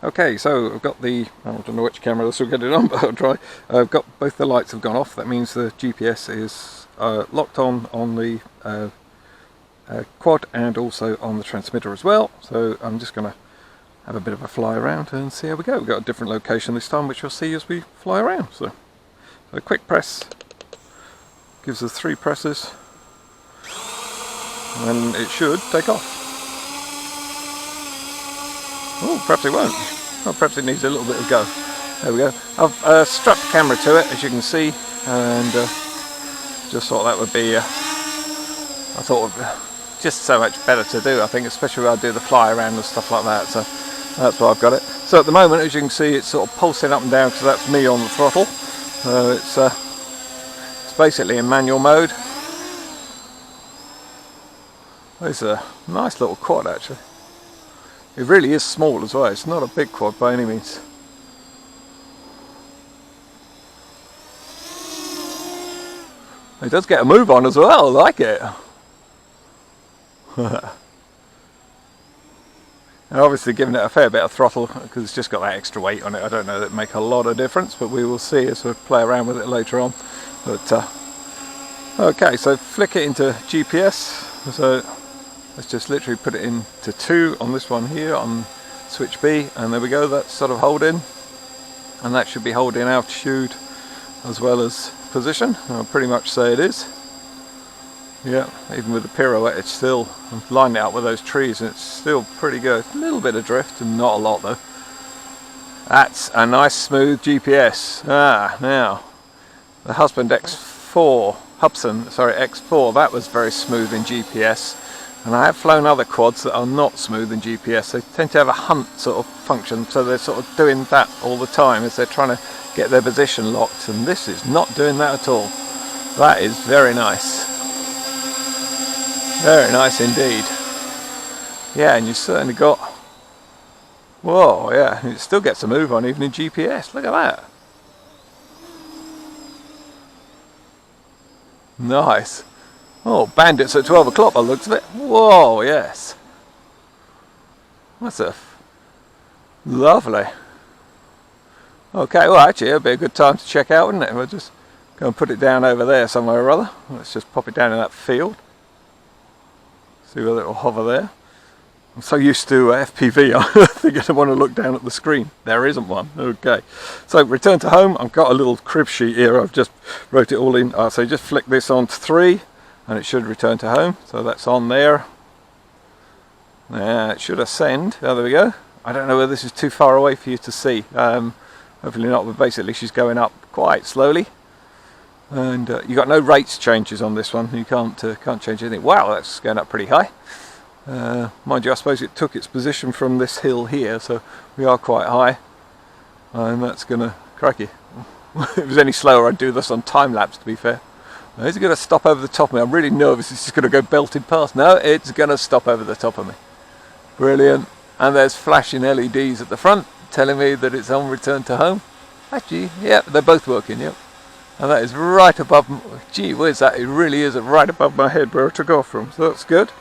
Okay, so I've got the, I don't know which camera this will get it on, but I'll try. I've got both the lights have gone off. That means the GPS is locked on the quad and also on the transmitter as well. So I'm just going to have a bit of a fly around and see how we go. We've got a different location this time, which you'll see as we fly around. So a quick press gives us 3 presses and it should take off. Oh, perhaps it won't. Oh, perhaps it needs a little bit of go. There we go. I've strapped the camera to it, as you can see, and just thought that would be, I thought just so much better to do, I think, especially when I do the fly around and stuff like that. So that's why I've got it. So at the moment, as you can see, it's sort of pulsing up and down because that's me on the throttle. So it's basically in manual mode. It's a nice little quad, actually. It really is small as well. It's not a big quad by any means. It does get a move on as well. I like it. And obviously giving it a fair bit of throttle because it's just got that extra weight on it. I don't know that it make a lot of difference, but we will see as we play around with it later on. But okay, so flick it into GPS. So let's just literally put it into 2 on this one here on switch B, and there we go. That's sort of holding, and that should be holding altitude as well as position. I'll pretty much say it is. Yeah, even with the pirouette, it's still lined out with those trees, and it's still pretty good. A little bit of drift, and not a lot though. That's a nice smooth GPS. Now the Hubsan X4, that was very smooth in GPS. And I have flown other quads that are not smooth in GPS. They tend to have a hunt sort of function, so they're sort of doing that all the time as they're trying to get their position locked, and this is not doing that at all. That is very nice. Very nice indeed. Yeah, and you certainly got, whoa, yeah, it still gets a move on even in GPS. Look at that. Nice. Oh, bandits at 12 o'clock by the looks of it. Whoa, yes. That's lovely. Okay, well actually it'll be a good time to check out, wouldn't it? We'll just go and put it down over there somewhere or other. Let's just pop it down in that field. See whether it'll hover there. I'm so used to FPV, I think I don't want to look down at the screen. There isn't one. Okay, so return to home. I've got a little crib sheet here. I've just wrote it all in. So just flick this on to 3 and it should return to home. So that's on there. It should ascend. Oh, there we go. I don't know whether this is too far away for you to see. Hopefully not, but basically she's going up quite slowly. And you got no rates changes on this one. You can't change anything. Wow, that's going up pretty high. Mind you, I suppose it took its position from this hill here, so we are quite high. And that's gonna, crikey. If it was any slower, I'd do this on time lapse, to be fair. Is it going to stop over the top of me? I'm really nervous it's just going to go belted past. No, it's going to stop over the top of me. Brilliant. And there's flashing LEDs at the front telling me that it's on return to home. Actually, yeah, they're both working, yep. And that is right above, gee whiz, that it really is right above my head where I took off from. So that's good.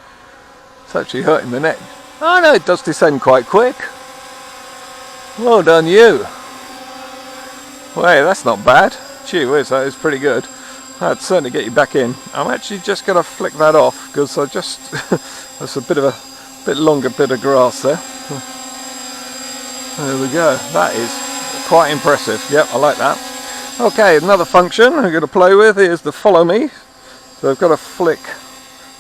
It's actually hurting the neck. Oh no, it does descend quite quick. Well done you. Well, that's not bad. Gee whiz, that is pretty good. I'd certainly get you back in. I'm actually just going to flick that off because I just that's a bit longer bit of grass there. There we go. That is quite impressive. Yep, I like that. Okay, another function I'm going to play with is the follow me. So I've got to flick.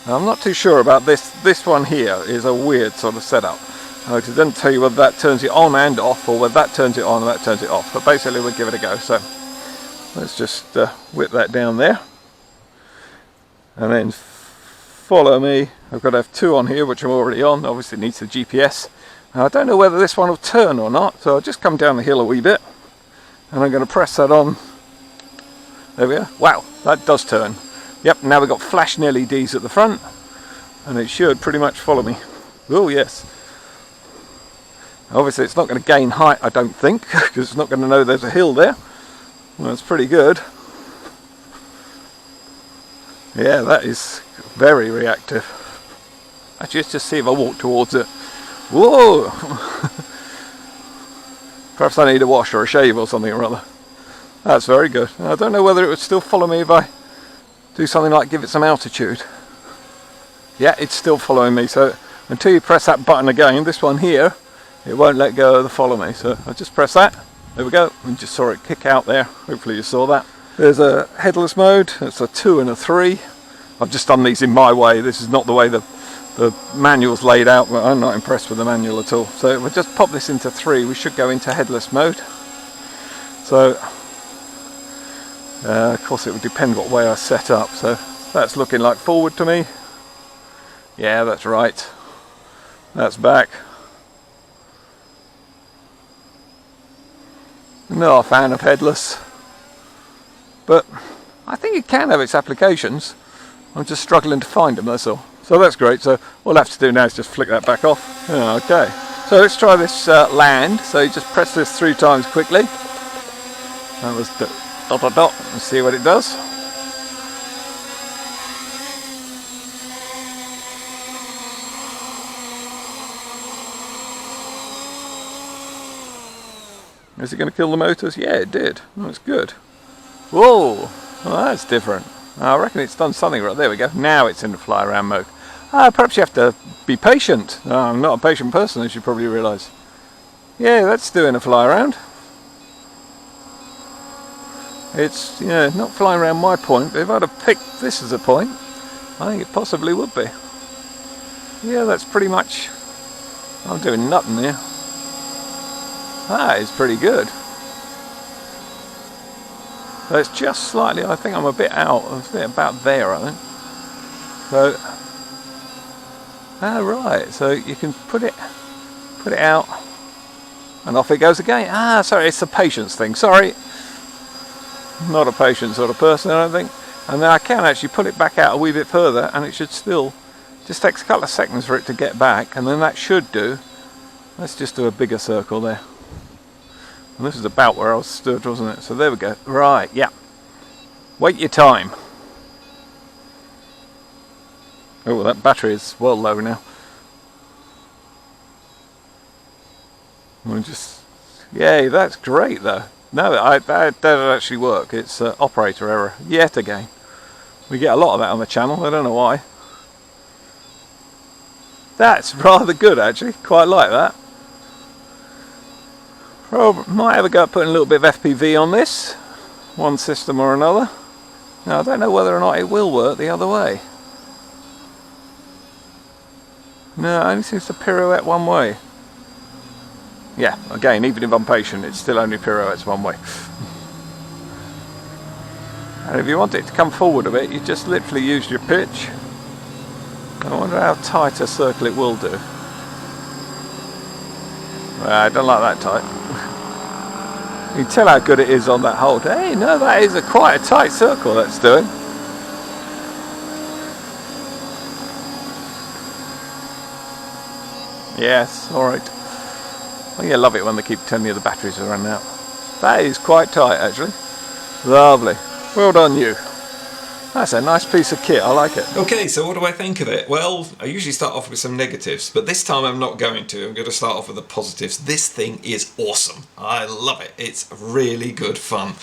Now, I'm not too sure about this. This one here is a weird sort of setup. Because it doesn't tell you whether that turns it on and off, or whether that turns it on and that turns it off. But basically, we'll give it a go. So let's just whip that down there. And then follow me. I've got to have 2 on here, which I'm already on. Obviously, it needs the GPS. Now, I don't know whether this one will turn or not. So I'll just come down the hill a wee bit. And I'm going to press that on. There we are. Wow, that does turn. Yep, now we've got flashing LEDs at the front. And it should pretty much follow me. Oh, yes. Obviously, it's not going to gain height, I don't think, because it's not going to know there's a hill there. Well, that's pretty good. Yeah, that is very reactive. Actually, let's just see if I walk towards it. Whoa! Perhaps I need a wash or a shave or something or other. That's very good. I don't know whether it would still follow me if I do something like give it some altitude. Yeah, it's still following me, so until you press that button again, this one here, it won't let go of the follow me. So I just press that, there we go, and just saw it kick out there. Hopefully you saw that. There's a headless mode, it's a 2 and a 3. I've just done these in my way. This is not the way the manual's laid out, but I'm not impressed with the manual at all. So if we just pop this into 3, we should go into headless mode. So of course it would depend what way I set up. So that's looking like forward to me. Yeah, that's right. That's back. Not a fan of headless, but I think it can have its applications. I'm just struggling to find them, that's all. So that's great. So all we'll have to do now is just flick that back off. Okay, so let's try this land. So you just press this 3 times quickly. That was dot dot dot, and see what it does. Is it going to kill the motors? Yeah, it did. That's good. Whoa, well, that's different. I reckon it's done something right. There we go. Now it's in the fly around mode. Perhaps you have to be patient. I'm not a patient person, as you probably realise. Yeah, that's doing a fly around. It's, yeah, not flying around my point, but if I'd have picked this as a point, I think it possibly would be. Yeah, that's pretty much... I'm doing nothing there. That is pretty good. So it's just slightly, I think I'm a bit out, a bit about there, I think. So, right, so you can put it out, and off it goes again. Sorry, it's a patience thing, sorry. Not a patient sort of person, I don't think. And then I can actually pull it back out a wee bit further, and it should still, just takes a couple of seconds for it to get back, and then that should do. Let's just do a bigger circle there. And this is about where I was stood, wasn't it? So there we go. Right, yeah. Wait your time. Oh, that battery is well low now. We'll just... Yay, that's great though. No, that doesn't actually work. It's operator error yet again. We get a lot of that on the channel. I don't know why. That's rather good actually. Quite like that. Well, might have a go at putting a little bit of FPV on this, one system or another. Now I don't know whether or not it will work the other way. No, it only seems to pirouette one way. Yeah, again, even if I'm patient, it still only pirouettes one way. And if you want it to come forward a bit, you just literally use your pitch. I wonder how tight a circle it will do. Well, I don't like that tight. You can tell how good it is on that hold. Hey, no, that is quite a tight circle that's doing. Yes, alright. Oh, yeah, love it when they keep telling you the batteries are running out. That is quite tight actually. Lovely. Well done you. That's a nice piece of kit, I like it. Okay, so what do I think of it? Well, I usually start off with some negatives, but this time I'm not going to. I'm going to start off with the positives. This thing is awesome. I love it. It's really good fun.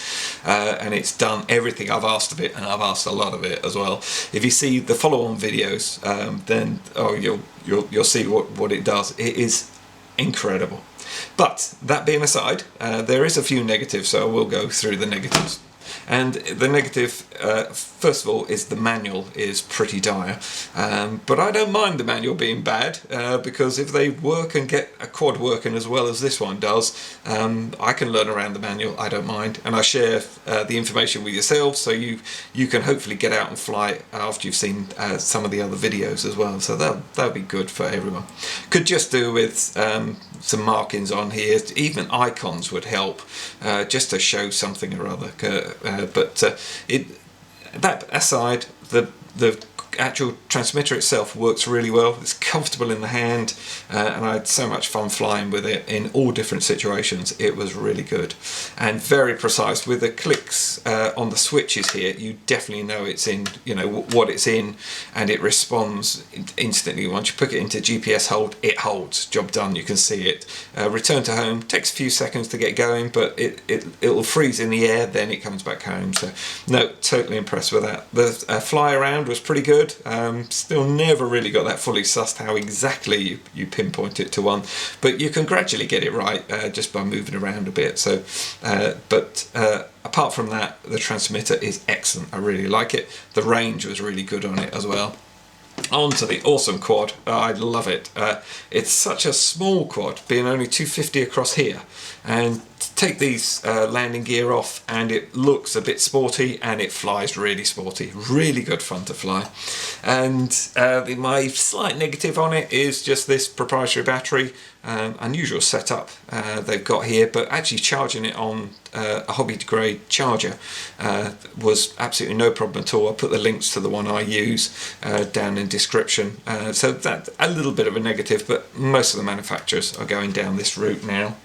And it's done everything I've asked of it, and I've asked a lot of it as well. If you see the follow-on videos, then you'll see what it does. It is incredible. But, that being aside, there is a few negatives, so I will go through the negatives. And the negative, first of all, is the manual is pretty dire. But I don't mind the manual being bad, because if they work and get a quad working as well as this one does, I can learn around the manual, I don't mind. And I share the information with yourselves, so you can hopefully get out and fly after you've seen some of the other videos as well. So that'll be good for everyone. Could just do with some markings on here, even icons would help, just to show something or other. But that aside, the actual transmitter itself works really well. It's comfortable in the hand, and I had so much fun flying with it in all different situations. It was really good and very precise. With the clicks on the switches here, you definitely know it's in, you know, what it's in, and it responds instantly. Once you put it into GPS hold, it holds. Job done. You can see it. Return to home takes a few seconds to get going, but it'll freeze in the air, then it comes back home. So no, totally impressed with that. The fly around was pretty good. Still never really got that fully sussed how exactly you pinpoint it to one, but you can gradually get it right just by moving around a bit. So apart from that, the transmitter is excellent. I really like it. The range was really good on it as well. On to the awesome quad. I love it. It's such a small quad, being only 250 across here, and take these landing gear off and it looks a bit sporty, and it flies really sporty. Really good fun to fly. And my slight negative on it is just this proprietary battery. Unusual setup they've got here, but actually charging it on a hobby grade charger was absolutely no problem at all. I'll put the links to the one I use down in description. So that's a little bit of a negative, but most of the manufacturers are going down this route now.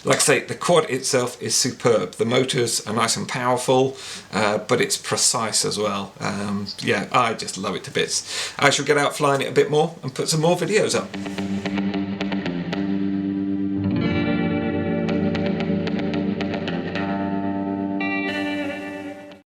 Like I say, the quad itself is superb. The motors are nice and powerful, but it's precise as well. Yeah, I just love it to bits. I shall get out flying it a bit more and put some more videos up.